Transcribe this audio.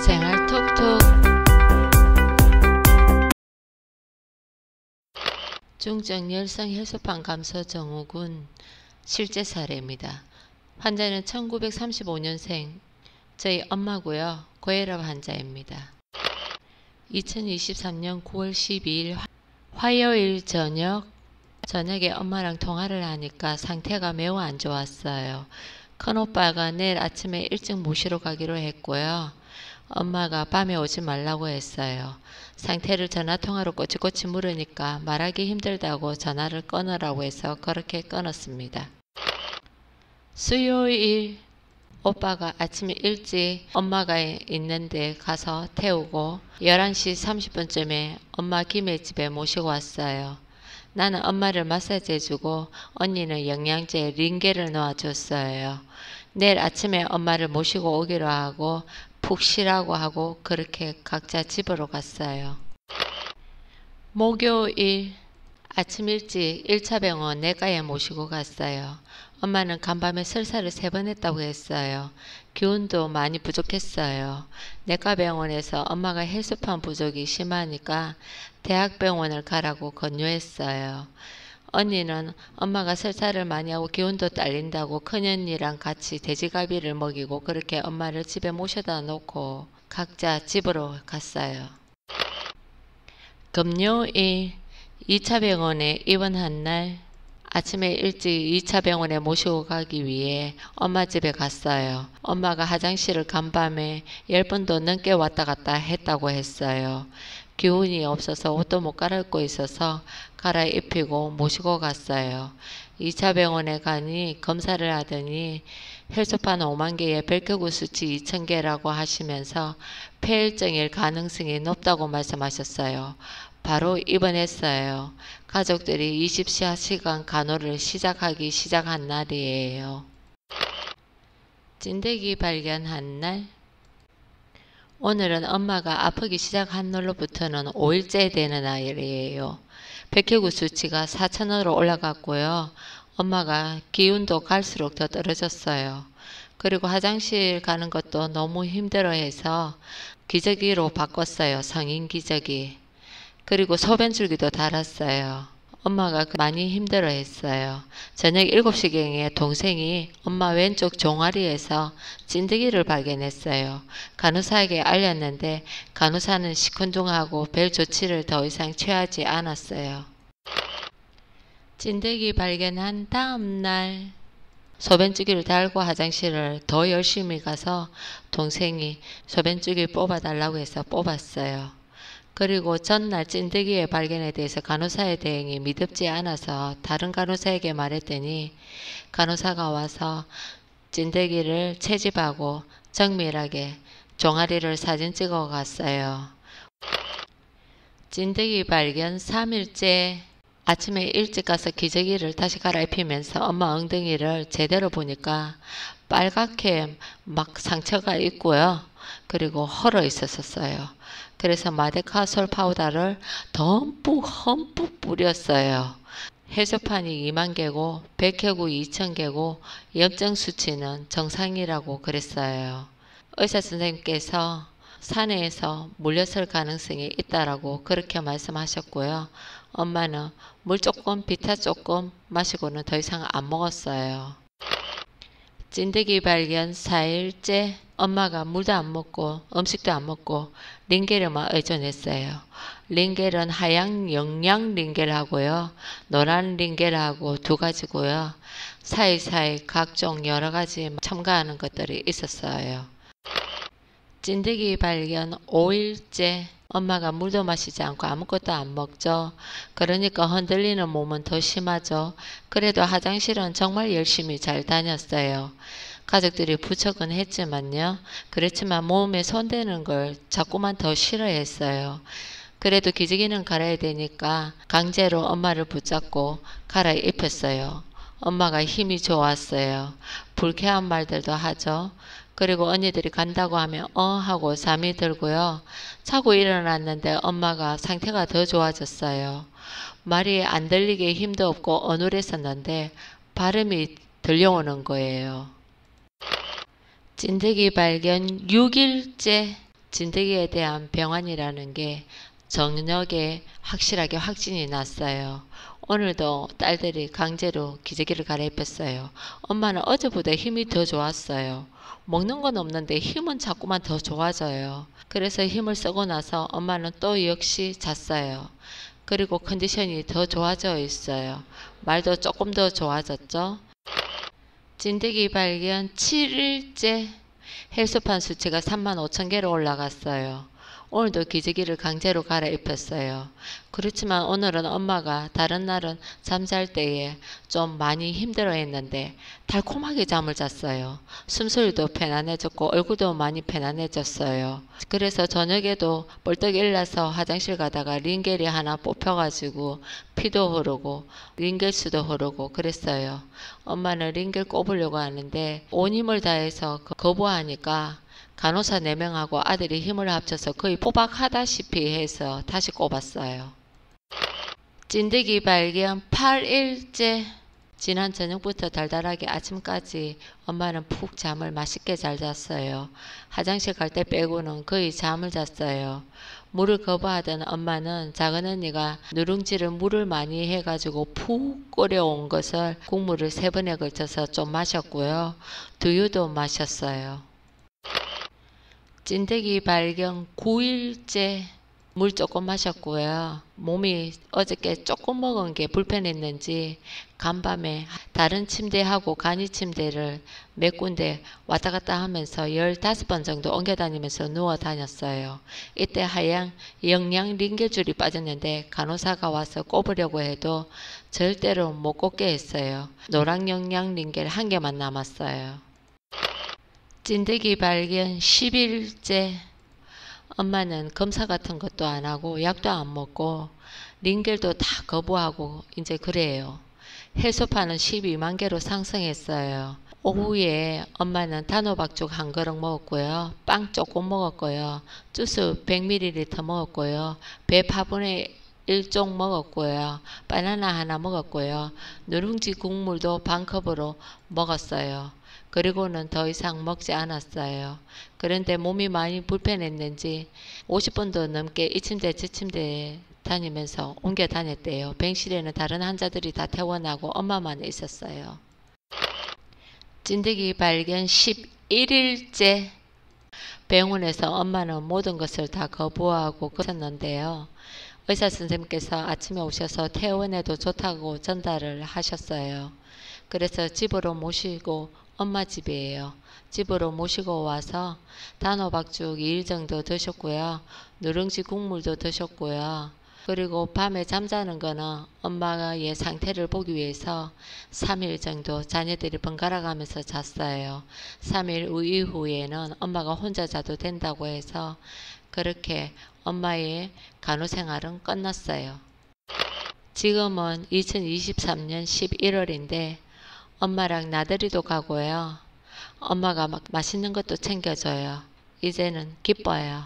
생활 톡톡. 중증 열성 혈소판 감소 증후군 실제 사례입니다. 환자는 1935년생 저희 엄마고요. 고혈압 환자입니다. 2023년 9월 12일 화요일 저녁에 엄마랑 통화를 하니까 상태가 매우 안 좋았어요. 큰오빠가 내일 아침에 일찍 모시러 가기로 했고요. 엄마가 밤에 오지 말라고 했어요. 상태를 전화통화로 꼬치꼬치 물으니까 말하기 힘들다고 전화를 끊으라고 해서 그렇게 끊었습니다. 수요일 오빠가 아침에 일찍 엄마가 있는데 가서 태우고 11시 30분쯤에 엄마 김해 집에 모시고 왔어요. 나는 엄마를 마사지 해주고 언니는 영양제 링겔을 놓아줬어요. 내일 아침에 엄마를 모시고 오기로 하고 푹 쉬라고 하고 그렇게 각자 집으로 갔어요. 목요일 아침 일찍 1차 병원 내과에 모시고 갔어요. 엄마는 간밤에 설사를 3번 했다고 했어요. 기운도 많이 부족했어요. 내과병원에서 엄마가 혈소판 부족이 심하니까 대학병원을 가라고 권유했어요. 언니는 엄마가 설사를 많이 하고 기운도 딸린다고 큰언니랑 같이 돼지갈비를 먹이고 그렇게 엄마를 집에 모셔다 놓고 각자 집으로 갔어요. 금요일 2차 병원에 입원한 날 아침에 일찍 2차 병원에 모시고 가기 위해 엄마 집에 갔어요. 엄마가 화장실을 간밤에 10번도 넘게 왔다 갔다 했다고 했어요. 기운이 없어서 옷도 못 갈아입고 있어서 갈아입히고 모시고 갔어요. 2차 병원에 가니 검사를 하더니 혈소판 5만 개에 백혈구 수치 2,000개라고 하시면서 폐혈증일 가능성이 높다고 말씀하셨어요. 바로 입원했어요. 가족들이 24시간 간호를 시작한 날이에요. 진드기 발견한 날 오늘은 엄마가 아프기 시작한 날로부터는 5일째 되는 날이에요. 백혈구 수치가 4,000으로 올라갔고요. 엄마가 기운도 갈수록 더 떨어졌어요. 그리고 화장실 가는 것도 너무 힘들어해서 기저귀로 바꿨어요. 성인 기저귀. 그리고 소변줄기도 달았어요. 엄마가 많이 힘들어했어요. 저녁 7시경에 동생이 엄마 왼쪽 종아리에서 찐득이를 발견했어요. 간호사에게 알렸는데 간호사는 시큰둥하고 별 조치를 더 이상 취하지 않았어요. 찐득이 발견한 다음날 소변주기를 달고 화장실을 더 열심히 가서 동생이 소변주기 뽑아달라고 해서 뽑았어요. 그리고 전날 찐득이의 발견에 대해서 간호사의 대응이 믿음지 않아서 다른 간호사에게 말했더니 간호사가 와서 찐득이를 채집하고 정밀하게 종아리를 사진 찍어 갔어요. 찐득이 발견 3일째 아침에 일찍 가서 기저귀를 다시 갈아입히면서 엄마 엉덩이를 제대로 보니까 빨갛게 막 상처가 있고요. 그리고 헐어 있었어요. 그래서 마데카솔 파우더를 듬뿍 뿌렸어요. 혈소판이 2만 개고 백혈구 2,000개고 염증 수치는 정상이라고 그랬어요. 의사 선생님께서 산에서 물렸을 가능성이 있다라고 그렇게 말씀하셨고요. 엄마는 물 조금 비타 조금 마시고는 더 이상 안 먹었어요. 찐득이 발견 4일째 엄마가 물도 안 먹고 음식도 안 먹고 링겔에만 의존했어요. 링겔은 하얀 영양 링겔하고요. 노란 링겔하고 두 가지고요. 사이사이 각종 여러가지 첨가하는 것들이 있었어요. 찐득이 발견 5일째 엄마가 물도 마시지 않고 아무것도 안 먹죠. 그러니까 흔들리는 몸은 더 심하죠. 그래도 화장실은 정말 열심히 잘 다녔어요. 가족들이 부쩍은 했지만요. 그렇지만 몸에 손대는 걸 자꾸만 더 싫어했어요. 그래도 기저귀는 갈아야 되니까 강제로 엄마를 붙잡고 갈아입혔어요. 엄마가 힘이 좋았어요. 불쾌한 말들도 하죠. 그리고 언니들이 간다고 하면 하고 잠이 들고요. 자고 일어났는데 엄마가 상태가 더 좋아졌어요. 말이 안 들리게 힘도 없고 어눌했었는데 발음이 들려오는 거예요. 찐득이 발견 6일째 진드기에 대한 병환이라는 게 저녁에 확실하게 확진이 났어요. 오늘도 딸들이 강제로 기저귀를 갈아입혔어요. 엄마는 어제보다 힘이 더 좋았어요. 먹는 건 없는데 힘은 자꾸만 더 좋아져요. 그래서 힘을 쓰고 나서 엄마는 또 역시 잤어요. 그리고 컨디션이 더 좋아져 있어요. 말도 조금 더 좋아졌죠. 진드기 발견 7일째 헬스판 수치가 35,000개로 올라갔어요. 오늘도 기저귀를 강제로 갈아입혔어요. 그렇지만 오늘은 엄마가 다른 날은 잠잘 때에 좀 많이 힘들어했는데 달콤하게 잠을 잤어요. 숨소리도 편안해졌고 얼굴도 많이 편안해졌어요. 그래서 저녁에도 벌떡 일어나서 화장실 가다가 링겔이 하나 뽑혀가지고 피도 흐르고 링겔수도 흐르고 그랬어요. 엄마는 링겔 꼽으려고 하는데 온 힘을 다해서 거부하니까 간호사 4명하고 아들이 힘을 합쳐서 거의 포박하다시피 해서 다시 꼽았어요. 진드기 발견 8일째. 지난 저녁부터 달달하게 아침까지 엄마는 푹 잠을 맛있게 잘 잤어요. 화장실 갈 때 빼고는 거의 잠을 잤어요. 물을 거부하던 엄마는 작은 언니가 누룽지를 물을 많이 해가지고 푹 끓여온 것을 국물을 3번에 걸쳐서 좀 마셨고요. 두유도 마셨어요. 진드기 발견 9일째. 물 조금 마셨고요. 몸이 어저께 조금 먹은 게 불편했는지 간밤에 다른 침대하고 간이 침대를 몇 군데 왔다 갔다 하면서 15번 정도 옮겨 다니면서 누워 다녔어요. 이때 하얀 영양 링겔줄이 빠졌는데 간호사가 와서 꼽으려고 해도 절대로 못 꼽게 했어요. 노랑 영양 링겔 1개만 남았어요. 진드기 발견 10일째. 엄마는 검사 같은 것도 안 하고 약도 안 먹고 링겔도 다 거부하고 이제 그래요. 헬스파는 12만 개로 상승했어요. 오후에 엄마는 단호박죽 1그릇 먹었고요. 빵 조금 먹었고요. 주스 100ml 먹었고요. 배 4분의 1쪽 먹었고요. 바나나 하나 먹었고요. 누룽지 국물도 반컵으로 먹었어요. 그리고는 더 이상 먹지 않았어요. 그런데 몸이 많이 불편했는지 50분도 넘게 이 침대 저 침대 다니면서 옮겨 다녔대요. 병실에는 다른 환자들이 다 퇴원하고 엄마만 있었어요. 진드기 발견 11일째. 병원에서 엄마는 모든 것을 다 거부하고 그랬는데요. 의사 선생님께서 아침에 오셔서 퇴원해도 좋다고 전달을 하셨어요. 그래서 집으로 모시고 엄마 집이에요. 집으로 모시고 와서 단호박죽 2일 정도 드셨고요. 누룽지 국물도 드셨고요. 그리고 밤에 잠자는 거는 엄마의 상태를 보기 위해서 3일 정도 자녀들이 번갈아 가면서 잤어요. 3일 이후에는 엄마가 혼자 자도 된다고 해서 그렇게 엄마의 간호생활은 끝났어요. 지금은 2023년 11월인데 엄마랑 나들이도 가고요. 엄마가 막 맛있는 것도 챙겨줘요. 이제는 기뻐요.